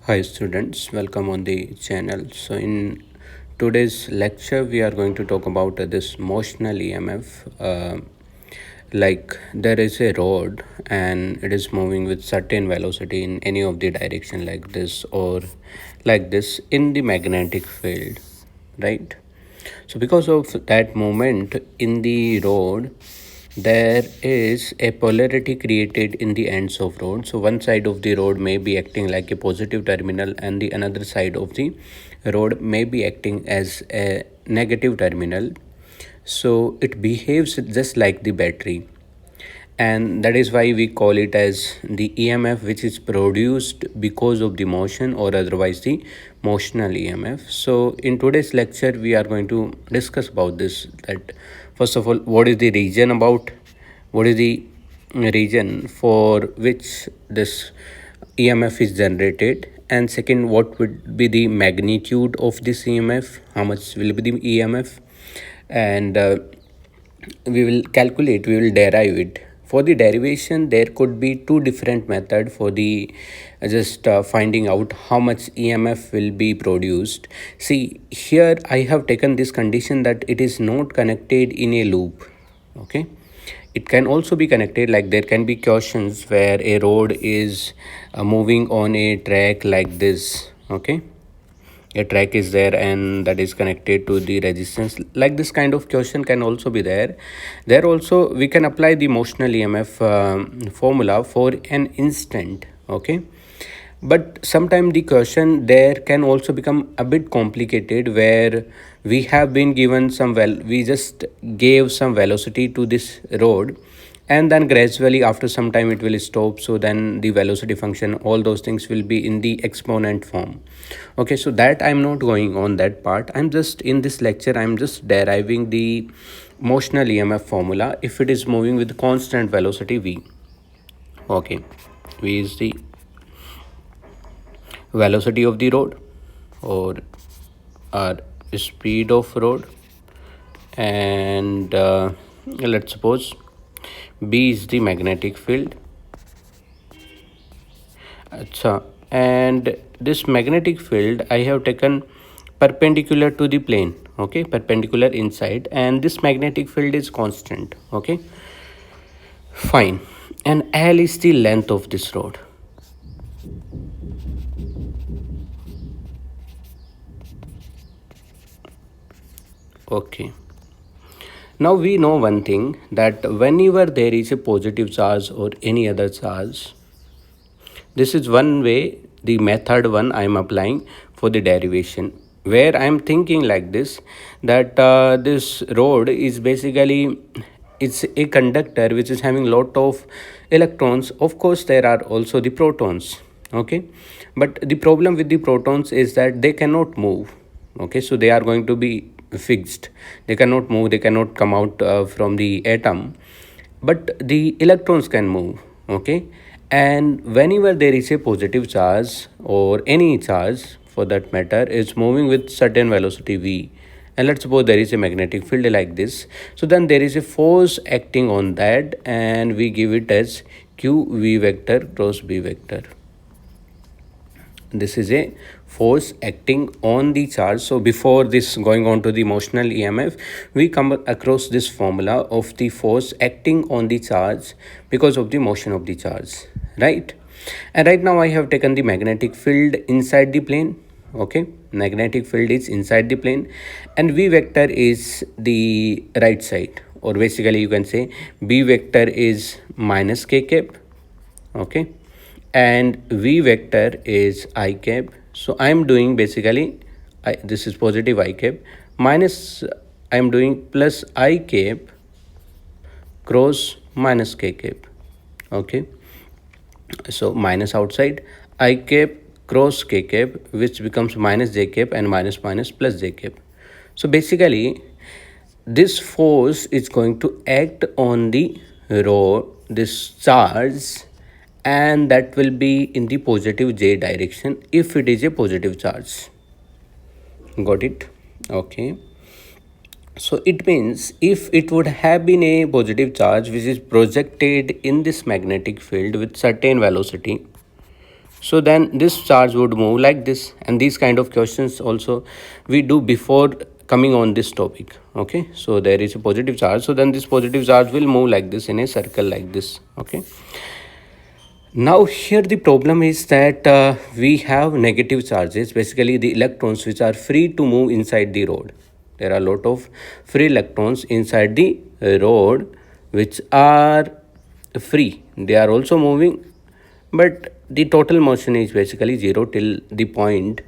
Hi students, welcome on the channel. So in today's lecture we are going to talk about this motional EMF. Like there is a rod and it is moving with certain velocity in any of the direction like this or like this in the magnetic field, right? So because of that movement in the rod, there is a polarity created in the ends of rod. So one side of the rod may be acting like a positive terminal and the another side of the rod may be acting as a negative terminal. So it behaves just like the battery, and that is why we call it as the EMF which is produced because of the motion, or otherwise the motional EMF. So in today's lecture we are going to discuss about this, that first of all, what is the region for which this EMF is generated, and second, what would be the magnitude of this EMF, how much will be the EMF, and we will derive it. For the derivation there could be two different method for the just finding out how much EMF will be produced. See, here I have taken this condition that it is not connected in a loop. Okay, it can also be connected, like there can be questions where a road is moving on a track like this. Okay, a track is there and that is connected to the resistance, like this kind of question can also be there also we can apply the motional EMF formula for an instant. Okay, but sometimes the question there can also become a bit complicated, where we have been given some, well, we just gave some velocity to this road, and then gradually after some time it will stop, so then the velocity function, all those things will be in the exponent form. Okay, so that I'm not going on that part. I'm just in this lecture I'm just deriving the motional EMF formula if it is moving with constant velocity v. Okay, v is the velocity of the road, or speed of road, and let's suppose B is the magnetic field. Acha. And this magnetic field I have taken perpendicular to the plane. Okay, perpendicular inside, and this magnetic field is constant. Okay, fine. And L is the length of this rod. Okay, now we know one thing, that whenever there is a positive charge or any other charge, this is one way, the method one I am applying for the derivation, where I am thinking like this, that this rod is basically, it's a conductor which is having lot of electrons. Of course there are also the protons. Okay, but the problem with the protons is that they cannot move. Okay, so they are going to be fixed, they cannot move, they cannot come out from the atom, but the electrons can move. Okay, and whenever there is a positive charge, or any charge for that matter, is moving with certain velocity v, and let's suppose there is a magnetic field like this, so then there is a force acting on that, and we give it as q v vector cross b vector. This is a force acting on the charge. So before this going on to the motional EMF, we come across this formula of the force acting on the charge because of the motion of the charge, right? And right now I have taken the magnetic field inside the plane. Okay, magnetic field is inside the plane, and v vector is the right side, or basically you can say b vector is minus k cap. Okay, and v vector is I cap. So I am doing basically, this is positive I cap, minus, I am doing plus I cap cross minus k cap. Okay, so minus outside, I cap cross k cap, which becomes minus j cap, and minus minus plus j cap. So basically this force is going to act on the rho, this charge, and that will be in the positive j direction if it is a positive charge. Got it? Okay, so it means if it would have been a positive charge which is projected in this magnetic field with certain velocity, So then this charge would move like this, and these kind of questions also we do before coming on this topic. Okay, so there is a positive charge, so then this positive charge will move like this in a circle like this. Okay, now here the problem is that we have negative charges, basically the electrons which are free to move inside the rod. There are a lot of free electrons inside the rod which are free. They are also moving, but the total motion is basically zero till the point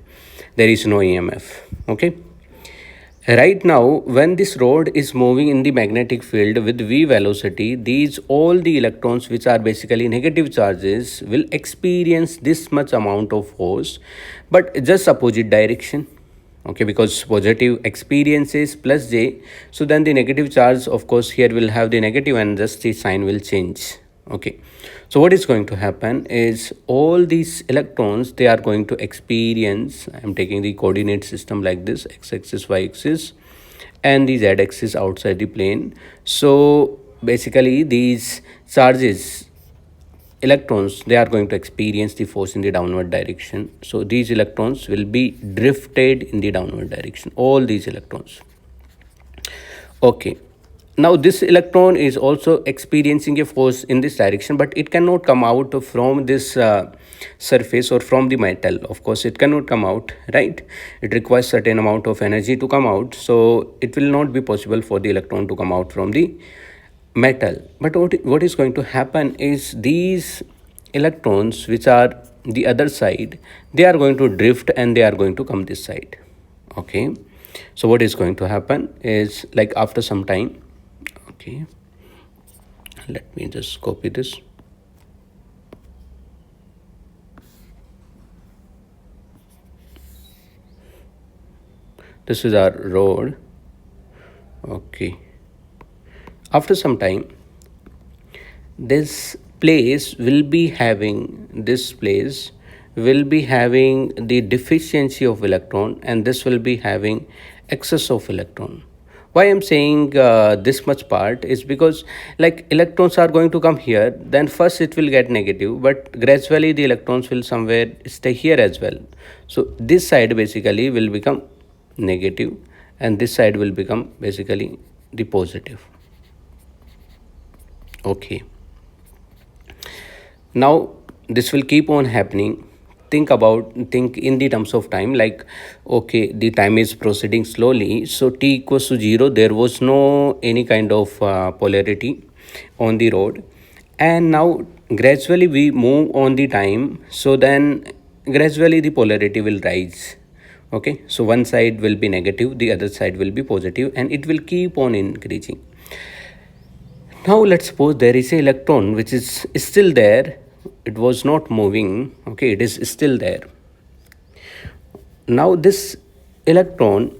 there is no EMF. Okay, right now when this rod is moving in the magnetic field with v velocity, these all the electrons which are basically negative charges will experience this much amount of force, but just opposite direction. Okay, because positive experiences plus j, so then the negative charge of course here will have the negative and just the sign will change. Okay, so what is going to happen is all these electrons, they are going to experience, I am taking the coordinate system like this, x-axis, y-axis, and the z-axis outside the plane. So basically these charges, electrons, they are going to experience the force in the downward direction. So these electrons will be drifted in the downward direction, all these electrons. Okay, now this electron is also experiencing a force in this direction, but it cannot come out from this surface or from the metal. Of course it cannot come out, right? It requires certain amount of energy to come out, so it will not be possible for the electron to come out from the metal. But what is going to happen is these electrons which are the other side, they are going to drift and they are going to come this side. Okay, so what is going to happen is, like after some time, okay, let me just copy this. This is our road. Okay, after some time this place will be having the deficiency of electron, and this will be having excess of electron. Why I'm saying this much part is because, like, electrons are going to come here, then first it will get negative, but gradually the electrons will somewhere stay here as well. So this side basically will become negative and this side will become basically the positive. Okay, now this will keep on happening. Think in the terms of time, like, okay, the time is proceeding slowly, so t equals to 0, there was no any kind of polarity on the road, and now gradually we move on the time, so then gradually the polarity will rise. Okay, so one side will be negative, the other side will be positive, and it will keep on increasing. Now let's suppose there is a electron which is still there. It was not moving. Okay, it is still there. Now this electron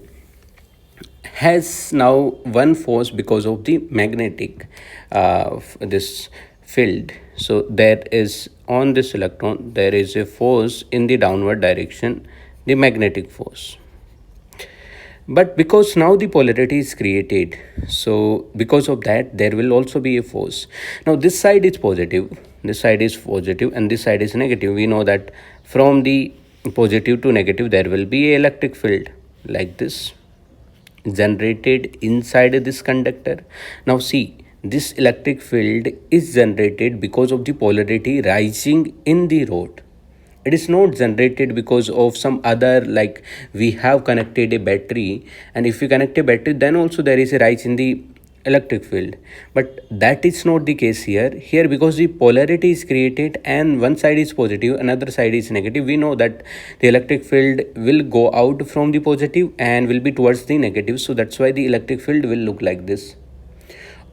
has now one force because of the magnetic this field. So there is, on this electron there is a force in the downward direction, the magnetic force. But because now the polarity is created, so because of that there will also be a force. Now this side is positive, this side is positive, and this side is negative. We know that from the positive to negative there will be an electric field like this generated inside this conductor. Now see, this electric field is generated because of the polarity rising in the rod. It is not generated because of some other, like we have connected a battery, and if we connect a battery then also there is a rise in the electric field. But that is not the case here because the polarity is created and one side is positive, another side is negative. We know that the electric field will go out from the positive and will be towards the negative, so that's why the electric field will look like this.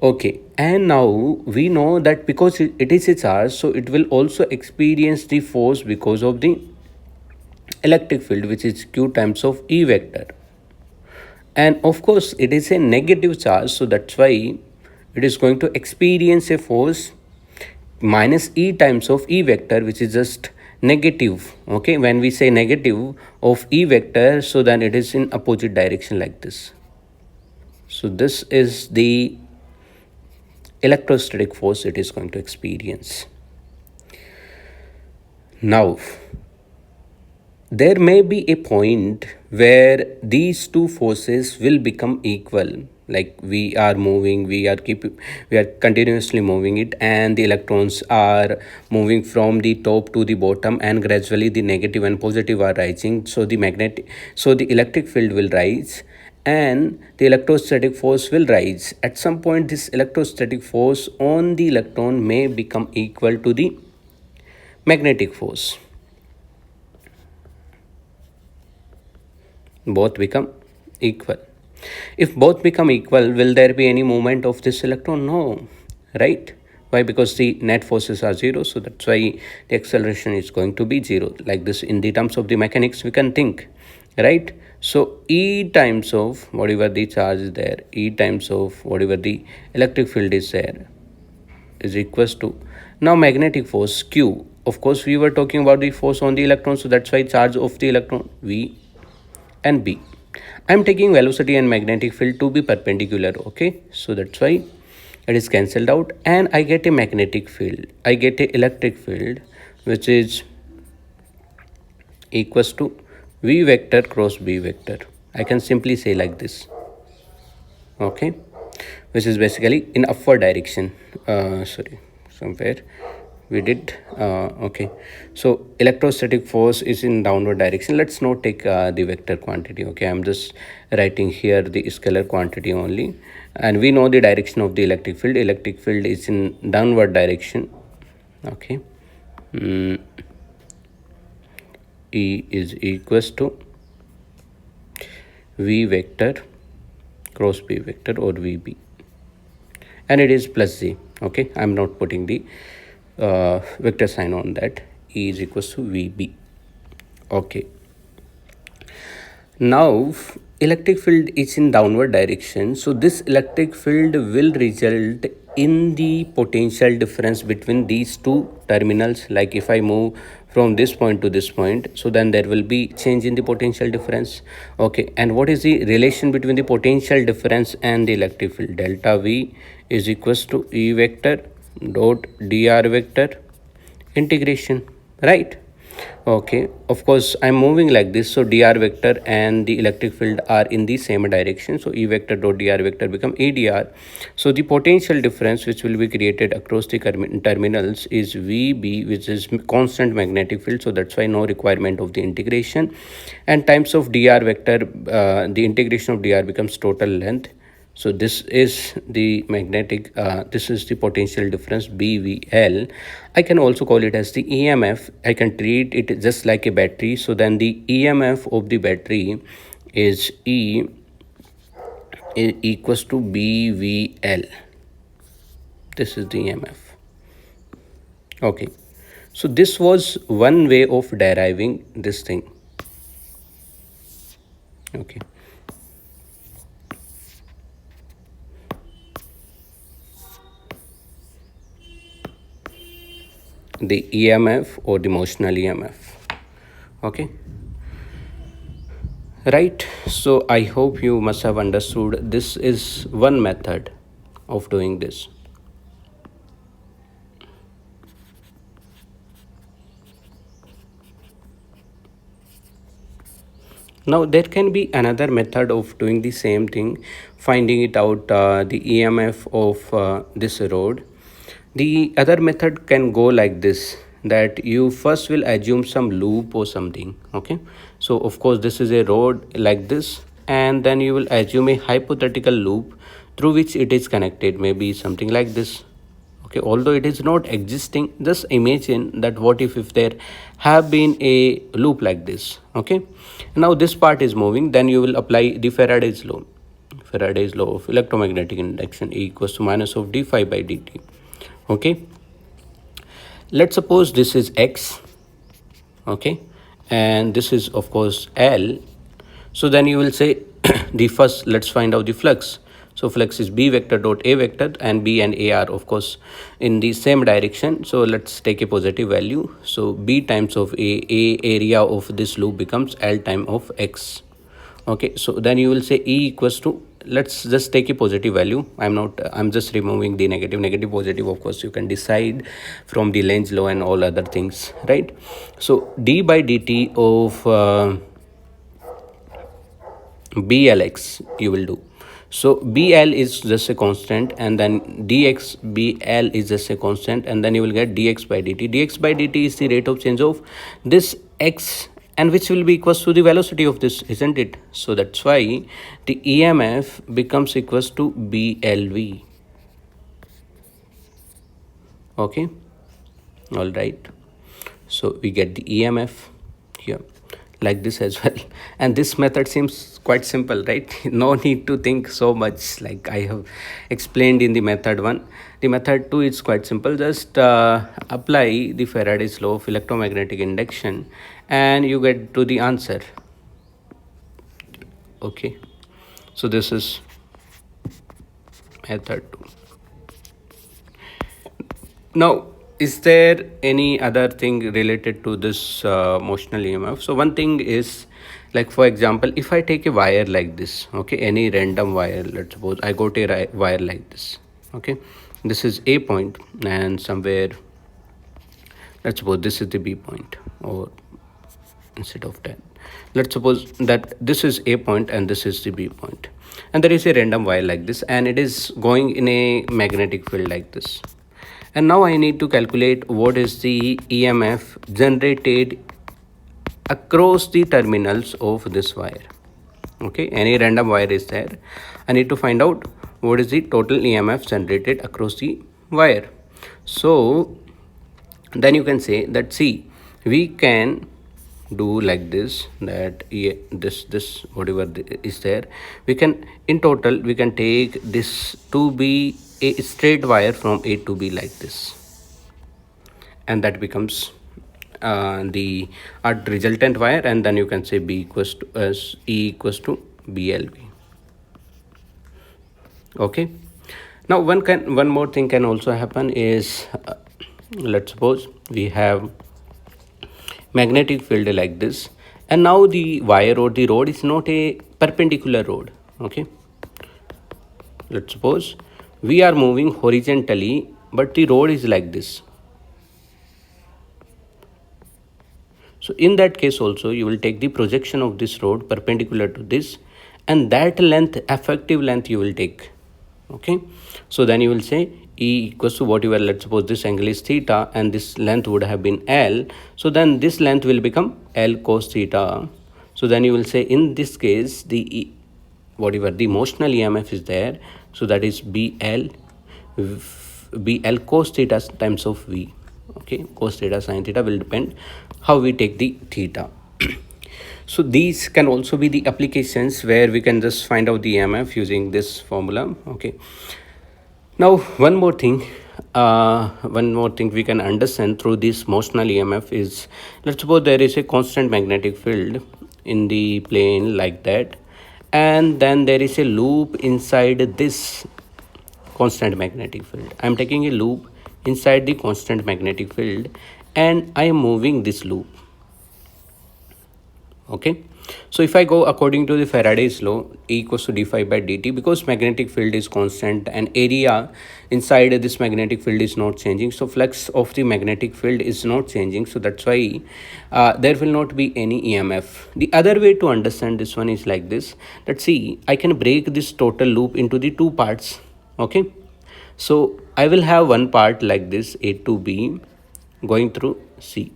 Okay, and now we know that because it is a charge, so it will also experience the force because of the electric field, which is q times of E vector. And of course it is a negative charge, so that's why it is going to experience a force minus E times of E vector, which is just negative. Okay, when we say negative of E vector, so then it is in opposite direction like this. So this is the electrostatic force it is going to experience. Now, there may be a point where these two forces will become equal, like we are moving, we are continuously moving it, and the electrons are moving from the top to the bottom, and gradually the negative and positive are rising, so the electric field will rise and the electrostatic force will rise. At some point, this electrostatic force on the electron may become equal to the magnetic force. Both become equal. If both become equal, will there be any movement of this electron? No, right? Why? Because the net forces are zero, so that's why the acceleration is going to be zero. Like this, in the terms of the mechanics, we can think, right? So E times of whatever the charge is there, E times of whatever the electric field is there, is equals to now magnetic force Q. Of course, we were talking about the force on the electron, so that's why charge of the electron V and B. I'm taking velocity and magnetic field to be perpendicular, okay? So that's why it is cancelled out and I get a magnetic field. I get a electric field which is equals to V vector cross B vector. I can simply say like this, okay? Which is basically in upward direction. Sorry, somewhere we did okay, so electrostatic force is in downward direction. Let's not take the vector quantity, okay? I'm just writing here the scalar quantity only, and we know the direction of the electric field. Electric field is in downward direction, okay? E is equals to V vector cross B vector or VB, and it is plus Z, okay? I'm not putting the vector sign on that. E is equals to VB, okay? Now electric field is in downward direction, so this electric field will result in the potential difference between these two terminals. Like if I move from this point to this point, so then there will be change in the potential difference, okay? And what is the relation between the potential difference and the electric field? Delta V is equals to E vector dot dr vector integration, right? Okay, of course I'm moving like this, so dr vector and the electric field are in the same direction, so E vector dot dr vector become EdR. So the potential difference which will be created across the terminals is VB, which is constant magnetic field, so that's why no requirement of the integration, and times of dr vector, the integration of dr becomes total length. So this is the magnetic, this is the potential difference BVL. I can also call it as the EMF. I can treat it just like a battery. So then the EMF of the battery is E equals to BVL. This is the EMF. Okay. So this was one way of deriving this thing. Okay. The EMF or the motional EMF, okay? Right, so I hope you must have understood. This is one method of doing this. Now there can be another method of doing the same thing, finding it out, the EMF of this rod. The other method can go like this, that you first will assume some loop or something, okay? So of course this is a rod like this, and then you will assume a hypothetical loop through which it is connected, maybe something like this, okay? Although it is not existing, just imagine that what if there have been a loop like this, okay? Now this part is moving, then you will apply the Faraday's law. Faraday's law of electromagnetic induction, E equals to minus of d phi by dt, okay? Let's suppose this is X, okay, and this is of course L. So then you will say the first, let's find out the flux. So flux is B vector dot A vector, and B and A are of course in the same direction. So let's take a positive value. So B times of A area of this loop becomes L time of X. Okay, so then you will say E equals to let's just take a positive value. I'm just removing the negative positive, of course you can decide from the Lenz's law and all other things, right? So d by dt of blx you will do. So bl is just a constant, and then dx bl is just a constant, and then you will get dx by dt. Dx by dt is the rate of change of this x, and which will be equals to the velocity of this, isn't it? So that's why the emf becomes equals to blv. Okay, all right. So we get the emf here like this as well. And this method seems quite simple, right? No need to think so much, like I have explained in the method 1. The method 2 is quite simple. Just apply the Faraday's law of electromagnetic induction and you get to the answer. Okay, so this is method 2. Now, is there any other thing related to this motional EMF? So one thing is, like for example, if I take a wire like this, okay, any random wire, let's suppose I got a wire like this, okay, this is A point, and somewhere, let's suppose this is the B point, or instead of that, let's suppose that this is A point and this is the B point, and there is a random wire like this, and it is going in a magnetic field like this. And now I need to calculate what is the EMF generated across the terminals of this wire. Okay, any random wire is there. I need to find out what is the total EMF generated across the wire. So then you can say that, see, we can do like this, that this whatever is there, we can, in total we can take this to be a straight wire from A to B like this, and that becomes the resultant wire, and then you can say B equals to E equals to BLV. Okay, now one more thing can also happen is, let's suppose we have magnetic field like this, and now the wire or the rod is not a perpendicular rod. Okay, let's suppose we are moving horizontally, but the rod is like this. So in that case also, you will take the projection of this rod perpendicular to this, and that length, effective length, you will take. Okay, so then you will say E equals to whatever, let's suppose this angle is theta and this length would have been L, so then this length will become L cos theta. So then you will say, in this case, the whatever the motional EMF is there, so that is BL cos theta times of V. Okay, cos theta sin theta will depend how we take the theta. So these can also be the applications where we can just find out the EMF using this formula. Okay, now one more thing we can understand through this motional EMF is, let's suppose there is a constant magnetic field in the plane like that, and then there is a loop inside this constant magnetic field. I am taking a loop inside the constant magnetic field and I am moving this loop. Okay, so if I go according to the Faraday's law, E equals to d phi by dt, because magnetic field is constant and area inside this magnetic field is not changing, so flux of the magnetic field is not changing, so that's why there will not be any EMF. The other way to understand this one is like this, let's see, I can break this total loop into the two parts. Okay, so I will have one part like this, A to B going through C.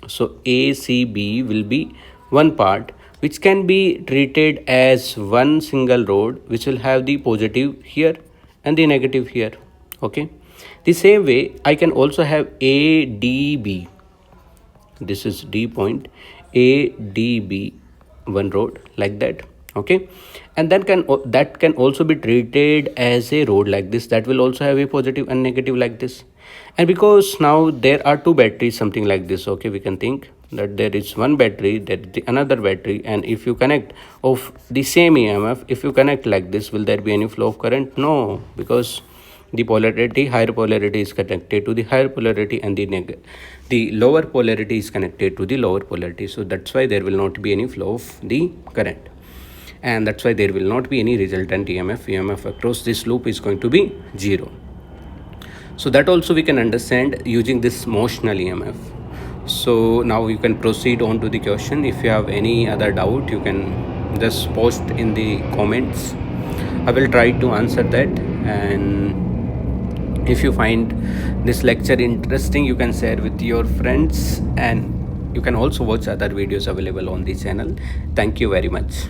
So A, C, B will be one part, which can be treated as one single rod, which will have the positive here and the negative here. Okay, the same way I can also have A, D, B. This is D point, A, D, B, one rod like that. Okay, and then that can also be treated as a rod like this, that will also have a positive and negative like this. And because now there are two batteries, something like this, okay, we can think that there is one battery, that the another battery, and if you connect of the same EMF, if you connect like this, will there be any flow of current? No, because the polarity, higher polarity is connected to the higher polarity, and the lower polarity is connected to the lower polarity, so that's why there will not be any flow of the current. and that's why there will not be any resultant EMF across this loop is going to be 0. So that also we can understand using this motional EMF. So now you can proceed on to the question. If you have any other doubt, you can just post in the comments. I will try to answer that. And if you find this lecture interesting, you can share with your friends, and you can also watch other videos available on the channel. Thank you very much.